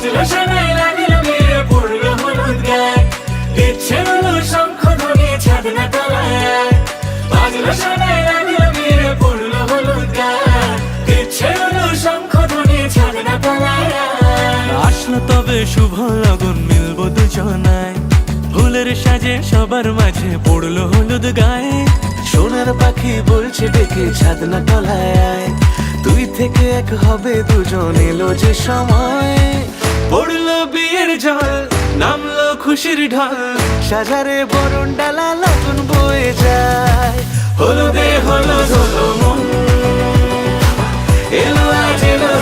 বাজলো শোনাই লাগলো বিয়ে পড়লো হলুদ গায়ে, ইচ্ছে হলো শঙ্খ ধ্বনি ছাদ না তলায়। বাজলো শোনাই লাগলো বিয়ে পড়লো হলুদ গায়ে, ইচ্ছে হলো শঙ্খ ধ্বনি ছাদ না তলায়। আসলো তবে শুভ লগন, মিলবো দুজনায়, ফুলের সাজে সবার মাঝে পড়লো হলুদ গায়ে। সোনার পাখি বলছে ডেকে ছাদ না তলায়, দুই থেকে এক হবে দুজন, এলো যে সময়। পড়লো বিয়ের জল, নামলো খুশির ঢল, সাজারে বরণ ডালা লগন বয়ে যায়। হলুদে হলুদ হলো মন, এলো আজ এলো